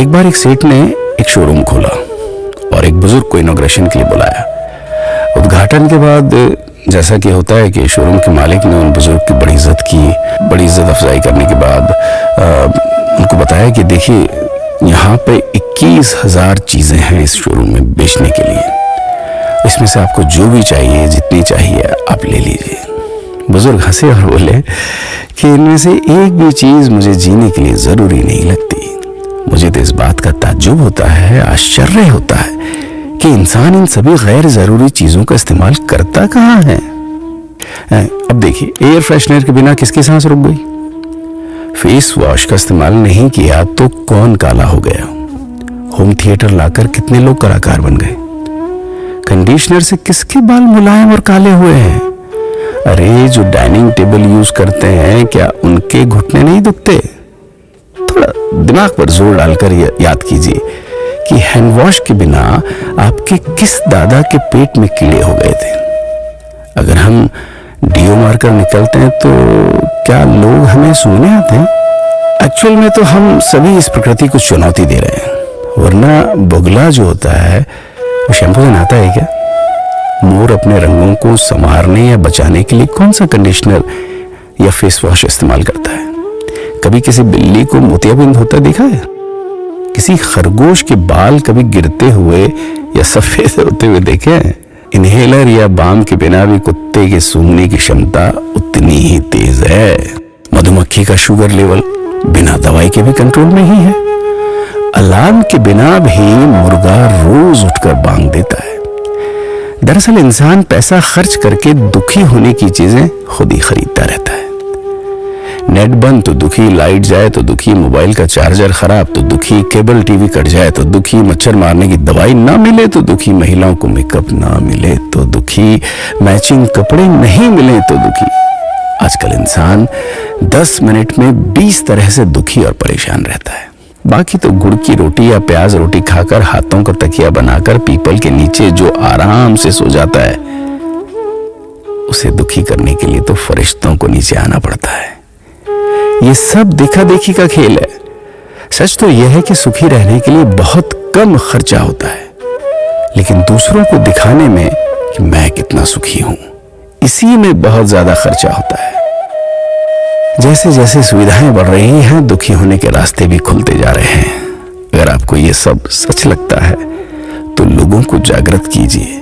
एक बार एक सेठ ने एक शोरूम खोला और एक बुजुर्ग को इनॉग्रेशन के लिए बुलाया। उद्घाटन के बाद जैसा कि होता है कि शोरूम के मालिक ने उन बुजुर्ग की बड़ी इज्जत की। बड़ी इज्जत अफजाई करने के बाद उनको बताया कि देखिए, यहाँ पे 21,000 चीज़ें हैं इस शोरूम में बेचने के लिए। इसमें से आपको जो भी चाहिए, जितनी चाहिए आप ले लीजिए। बुजुर्ग हंसे और बोले कि इनमें से एक भी चीज़ मुझे जीने के लिए ज़रूरी नहीं लगती। मुझे तो इस बात का ताज्जुब होता है, आश्चर्य होता है कि इंसान इन सभी गैर ज़रूरी चीज़ों का इस्तेमाल करता कहाँ है। अब देखिए, एयर फ्रेशनर के बिना किसकी सांस रुक गई? फेस वॉश का इस्तेमाल नहीं किया तो कौन काला हो गया? होम थिएटर लाकर कितने लोग कलाकार बन गए? कंडीशनर से किसके बाल मुलायम और काले हुए हैं? अरे, जो डाइनिंग टेबल यूज करते हैं, क्या उनके घुटने नहीं दुखते? थोड़ा दिमाग पर जोर डालकर याद कीजिए कि हैंड वॉश के बिना आपके किस दादा के पेट में कीड़े हो गए थे। अगर हम डीओ मारकर निकलते हैं तो क्या लोग हमें सूंघने आते हैं? एक्चुअल में तो हम सभी इस प्रकृति को चुनौती दे रहे हैं, वरना बुगला जो होता है वो शैम्पू से नहाता है क्या? मोर अपने रंगों को संवारने या बचाने के लिए कौन सा कंडीशनर या फेस वॉश इस्तेमाल करता है? कभी किसी बिल्ली को मोतियाबिंद होता देखा है? किसी खरगोश के बाल कभी गिरते हुए या सफेद होते हुए देखे हैं? इनहेलर या बाम के बिना भी कुत्ते के सूंघने की क्षमता उतनी ही तेज है। मधुमक्खी का शुगर लेवल बिना दवाई के भी कंट्रोल में ही है। अलार्म के बिना भी मुर्गा रोज उठकर बांग देता है। दरअसल इंसान पैसा खर्च करके दुखी होने की चीजें खुद ही खरीदता रहता है। नेट बंद तो दुखी, लाइट जाए तो दुखी, मोबाइल का चार्जर खराब तो दुखी, केबल टीवी कट जाए तो दुखी, मच्छर मारने की दवाई ना मिले तो दुखी, महिलाओं को मेकअप ना मिले तो दुखी, मैचिंग कपड़े नहीं मिले तो दुखी। आजकल इंसान 10 मिनट में 20 तरह से दुखी और परेशान रहता है। बाकी तो गुड़ की रोटी या प्याज रोटी खाकर, हाथों का तकिया बनाकर पीपल के नीचे जो आराम से सो जाता है, उसे दुखी करने के लिए तो फरिश्तों को नीचे आना पड़ता है। ये सब देखा देखी का खेल है। सच तो यह है कि सुखी रहने के लिए बहुत कम खर्चा होता है, लेकिन दूसरों को दिखाने में कि मैं कितना सुखी हूं, इसी में बहुत ज्यादा खर्चा होता है। जैसे जैसे सुविधाएं बढ़ रही हैं, दुखी होने के रास्ते भी खुलते जा रहे हैं। अगर आपको ये सब सच लगता है तो लोगों को जागृत कीजिए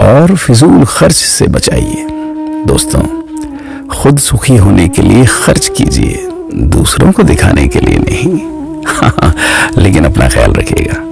और फिजूल खर्च से बचाइए। दोस्तों, खुद सुखी होने के लिए खर्च कीजिए, दूसरों को दिखाने के लिए नहीं। लेकिन अपना ख्याल रखिएगा।